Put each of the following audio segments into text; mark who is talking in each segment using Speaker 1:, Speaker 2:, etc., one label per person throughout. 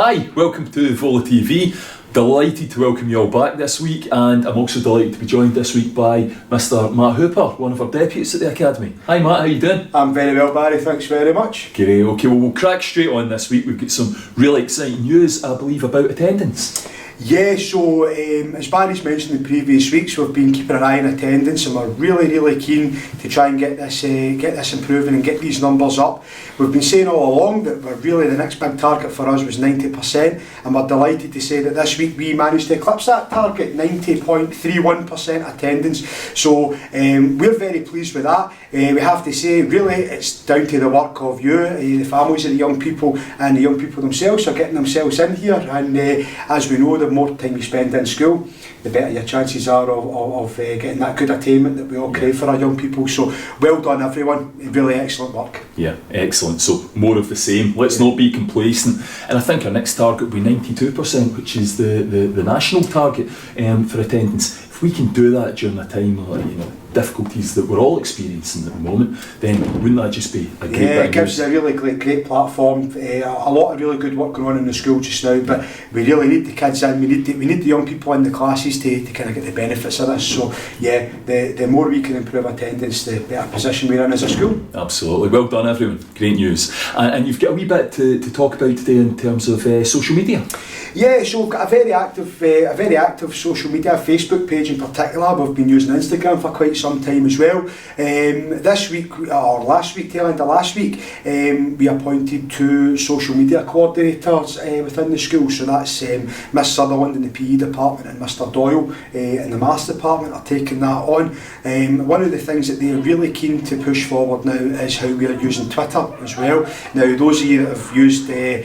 Speaker 1: Hi, welcome to Vola TV. Delighted to welcome you all back this week, and I'm also delighted to be joined this week by Mr. Matt Hooper, one of our deputies at the Academy. Hi Matt, how you doing?
Speaker 2: I'm very well, Barry, thanks very much.
Speaker 1: Great, okay, well we'll crack straight on this week. We've got some really exciting news, I believe, about attendance.
Speaker 2: Yeah, so as Barry's mentioned in previous weeks, we've been keeping an eye on attendance, and we're really keen to try and get this improving and get these numbers up. We've been saying all along that the next big target for us was 90%, and we're delighted to say that this week we managed to eclipse that target, 90.31% attendance. So we're very pleased with that. We have to say, really, it's down to the work of you, the families of the young people, and the young people themselves are getting themselves in here. And as we know, the more time you spend in school, the better your chances are of getting that good attainment that we all crave for our young people. So well done everyone, really excellent work.
Speaker 1: Yeah, excellent. So more of the same. Let's not be complacent. And I think our next target will be 92%, which is the national target for attendance. If we can do that during a time like difficulties that we're all experiencing at the moment, then wouldn't that just be a great bit?
Speaker 2: Yeah, it gives us a really great platform. A lot of really good work going on in the school just now, but we really need the kids in. We need the young people in the classes to kind of get the benefits of this. So yeah, the more we can improve attendance, the better position we're in as a school.
Speaker 1: Absolutely, well done everyone. Great news. And you've got a wee bit to talk about today in terms of social media.
Speaker 2: Yeah, so we've got a very active social media, Facebook page in particular. We've been using Instagram for quite some time as well. This week, or last week, tail end of last week, we appointed 2 social media coordinators within the school. So that's Miss Sutherland in the PE department and Mr Doyle in the maths department are taking that on. One of the things that they're really keen to push forward now is how we are using Twitter as well. Now, those of you that have used that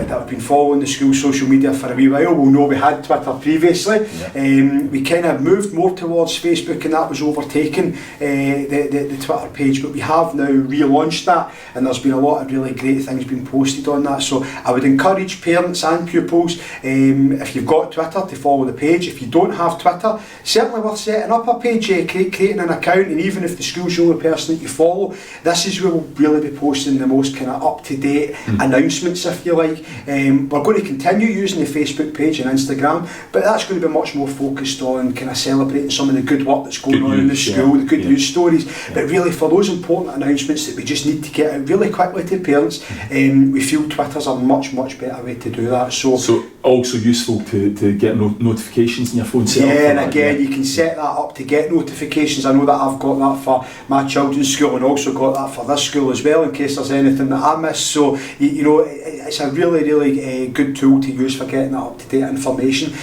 Speaker 2: have been following the school social media for a wee while will know we had Twitter previously. Yeah. We kind of moved more towards Facebook, and that was overtaken the Twitter page, but we have now relaunched that, and there's been a lot of really great things being posted on that. So I would encourage parents and pupils, if you've got Twitter, to follow the page. If you don't have Twitter, certainly worth setting up a page, creating an account, and even if the school's the only person that you follow, this is where we'll really be posting the most kind of up-to-date announcements, if you like. We're going to continue using the Facebook page and Instagram, but that's going to be much more focused on kind of celebrating some of the good work that's going on in the school, the good news stories. But really, for those important announcements that we just need to get out really quickly to parents, we feel Twitter's a much better way to do that. So
Speaker 1: also useful to get notifications in your phone.
Speaker 2: Yeah, and again, you can set that up to get notifications. I know that I've got that for my children's school, and also got that for this school as well, in case there's anything that I miss. So it's a really good tool to use for getting that up-to-date information.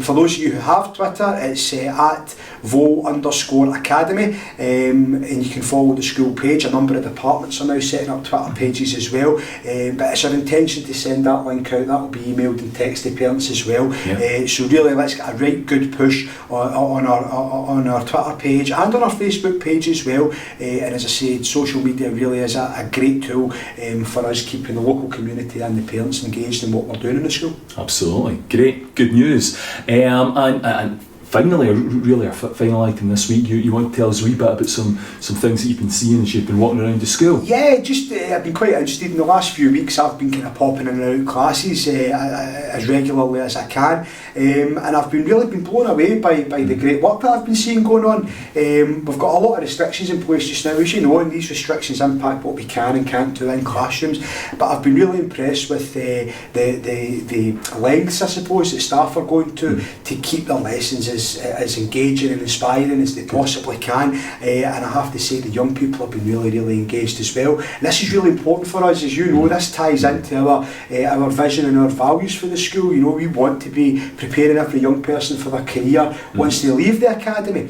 Speaker 2: For those of you who have Twitter, it's at Vol_Academy, and you can follow the school page. A number of departments are now setting up Twitter pages as well, but it's our intention to send that link out. That will be emailed and texted to parents as well. Yeah. So really, let's get a right good push on our Twitter page and on our Facebook page as well. And as I said, social media really is a great tool for us keeping the local community and the parents engaged in what we're doing in the school.
Speaker 1: Absolutely, great, good news. And finally, really our final item this week, you want to tell us a wee bit about some things that you've been seeing as you've been walking around the school?
Speaker 2: Yeah, just I've been quite interested in the last few weeks. I've been kind of popping in and out of classes as regularly as I can, and I've really been blown away by the great work that I've been seeing going on. We've got a lot of restrictions in place just now, as you know, and these restrictions impact what we can and can't do in classrooms, but I've been really impressed with the lengths, I suppose, that staff are going to keep their lessons as engaging and inspiring as they possibly can, and I have to say the young people have been really engaged as well. And this is really important for us, as you know. This ties into our vision and our values for the school. We want to be preparing every young person for their career once they leave the academy.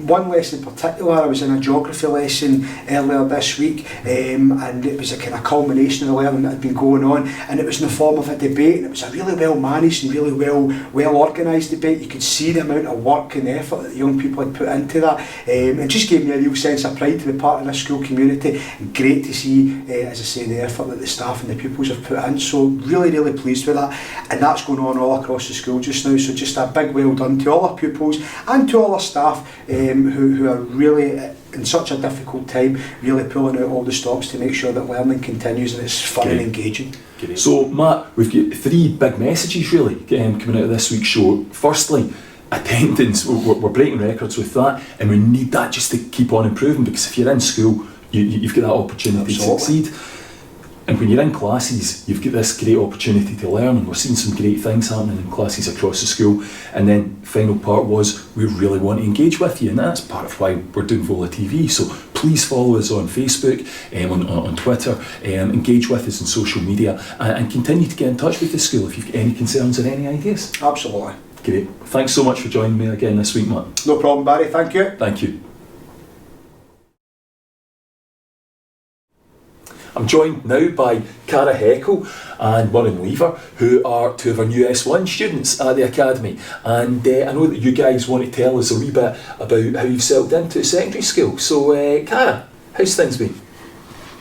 Speaker 2: One lesson in particular, I was in a geography lesson earlier this week, and it was a kind of culmination of the learning that had been going on, and it was in the form of a debate, and it was a really well managed and really well organised debate. You could see the amount of work and effort that the young people had put into that. It just gave me a real sense of pride to be part of this school community, and great to see, as I say, the effort that the staff and the pupils have put in. So really pleased with that, and that's going on all across the school just now. So just a big well done to all our pupils and to all our staff who are really in such a difficult time, really pulling out all the stops to make sure that learning continues and it's fun and engaging.
Speaker 1: So Matt, we've got 3 big messages really coming out of this week's show. Firstly, attendance, we're breaking records with that, and we need that just to keep on improving, because if you're in school, you've got that opportunity to succeed. And when you're in classes, you've got this great opportunity to learn, and we're seeing some great things happening in classes across the school. And then final part was, we really want to engage with you, and that's part of why we're doing Vola TV. So please follow us on Facebook, on Twitter, engage with us on social media, and continue to get in touch with the school if you've got any concerns or any ideas.
Speaker 2: Absolutely.
Speaker 1: Great. Thanks so much for joining me again this week, Matt.
Speaker 2: No problem, Barry. Thank you.
Speaker 1: Thank you. I'm joined now by Kara and Murrin and Leven, who are 2 of our new S1 students at the Academy. And I know that you guys want to tell us a wee bit about how you've settled into secondary school. So, Kara, how's things been?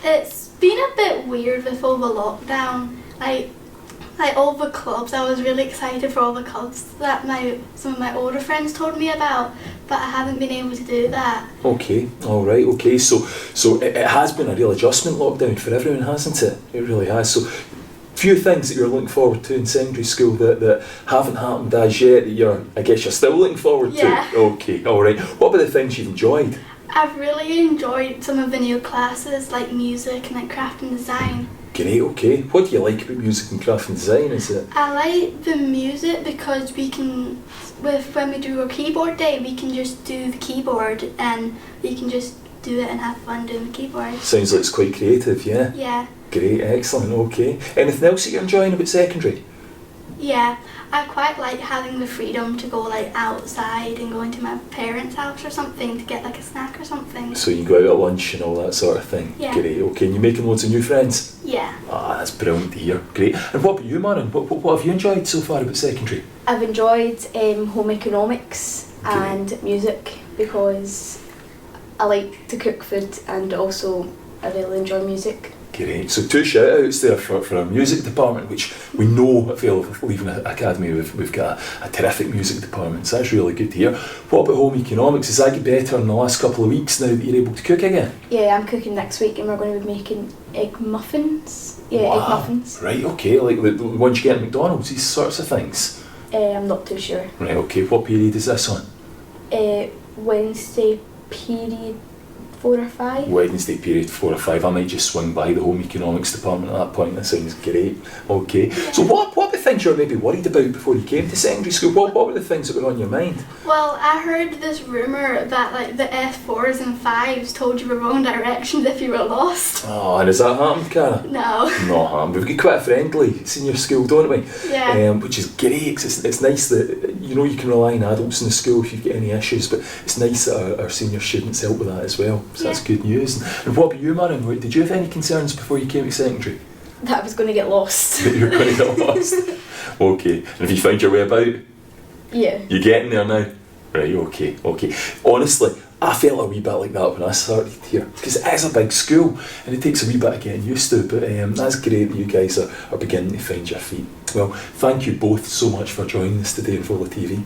Speaker 3: It's been a bit weird with all the lockdown. Like all the clubs, I was really excited for all the clubs that some of my older friends told me about, but I haven't been able to do that.
Speaker 1: Okay, all right, okay. So it has been a real adjustment lockdown for everyone, hasn't it? It really has. So, few things that you're looking forward to in secondary school that haven't happened as yet that I guess you're still looking forward to. Okay, all right. What about the things you've enjoyed?
Speaker 3: I've really enjoyed some of the new classes like music and like craft and design.
Speaker 1: Great, okay. What do you like about music and craft and design, is it?
Speaker 3: I like the music because we can, when we do our keyboard day, we can just do the keyboard and we can just do it and have fun doing the keyboard.
Speaker 1: Sounds like it's quite creative, yeah?
Speaker 3: Yeah.
Speaker 1: Great, excellent, okay. Anything else that you're enjoying about secondary?
Speaker 3: Yeah, I quite like having the freedom to go like outside and go into my parents' house or something to get like a snack or something.
Speaker 1: So you can go out at lunch and all that sort of thing?
Speaker 3: Yeah.
Speaker 1: Great, okay. And you're making loads of new friends?
Speaker 3: Yeah.
Speaker 1: Ah, that's brilliant to hear. Great. And what about you, Murrin? What have you enjoyed so far about secondary?
Speaker 4: I've enjoyed home economics and music because I like to cook food and also I really enjoy music.
Speaker 1: Great. So 2 shout outs there for our music department, which we know at Vale Leven Academy we've got a terrific music department, so that's really good to hear. What about home economics? Has that got better in the last couple of weeks now that you're able to cook again?
Speaker 4: Yeah, I'm cooking next week and we're going to be making egg muffins. Yeah,
Speaker 1: wow.
Speaker 4: Egg muffins.
Speaker 1: Right, okay, like the ones you get at McDonald's, these sorts of things?
Speaker 4: I'm not too sure.
Speaker 1: Right, okay. What period is this on?
Speaker 4: Wednesday period 4 or 5.
Speaker 1: Wednesday period 4 or 5. I might just swing by the home economics department at that point. That sounds great. Okay.
Speaker 3: Yeah.
Speaker 1: So what were the things you were maybe worried about before you came to secondary school? What were the things that were on your mind?
Speaker 3: Well, I heard this rumour that like the F4s and 5s told you the wrong directions if you were lost.
Speaker 1: Oh, and has that happened, Kara?
Speaker 3: No.
Speaker 1: Not happened. We've got quite a friendly senior school, don't we?
Speaker 3: Yeah.
Speaker 1: Which is great, 'cause it's nice that you can rely on adults in the school if you've got any issues, but it's nice that our senior students help with that as well. So that's good news. And what about you, Murrin? Did you have any concerns before you came to secondary?
Speaker 4: That I was going to get lost.
Speaker 1: That you were going to get lost? Okay. And have you found your way about?
Speaker 4: Yeah.
Speaker 1: You're getting there now? Right, okay. Honestly, I felt a wee bit like that when I started here, because it is a big school and it takes a wee bit of getting used to, but that's great that you guys are beginning to find your feet. Well, thank you both so much for joining us today on Vola TV.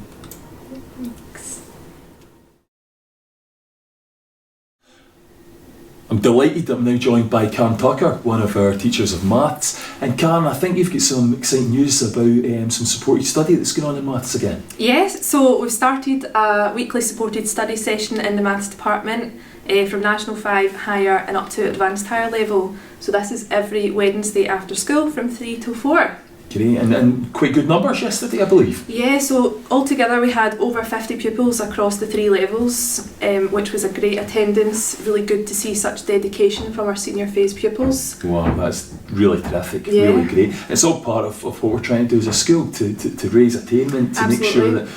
Speaker 1: I'm delighted that I'm now joined by Karyn Tucker, one of our teachers of maths. And Karyn, I think you've got some exciting news about some supported study that's going on in maths again.
Speaker 5: Yes, so we've started a weekly supported study session in the maths department from National 5 higher and up to advanced higher level. So this is every Wednesday after school from 3 till 4.
Speaker 1: Great, and quite good numbers yesterday, I believe.
Speaker 5: Yeah, so altogether we had over 50 pupils across the 3 levels, which was a great attendance. Really good to see such dedication from our senior phase pupils.
Speaker 1: Wow, that's really terrific,
Speaker 5: Yeah.
Speaker 1: really great. It's all part of what we're trying to do as a school, to raise attainment, to
Speaker 5: Absolutely.
Speaker 1: make sure that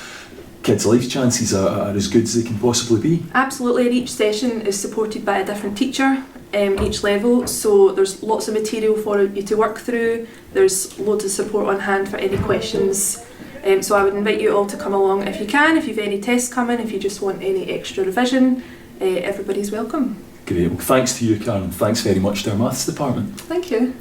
Speaker 1: kids' life chances are as good as they can possibly be.
Speaker 5: Absolutely, and each session is supported by a different teacher, each level, so there's lots of material for you to work through. There's loads of support on hand for any questions. So I would invite you all to come along if you can, if you've any tests coming, if you just want any extra revision, everybody's welcome.
Speaker 1: Great, well thanks to you, Karyn, thanks very much to our maths department.
Speaker 5: Thank you.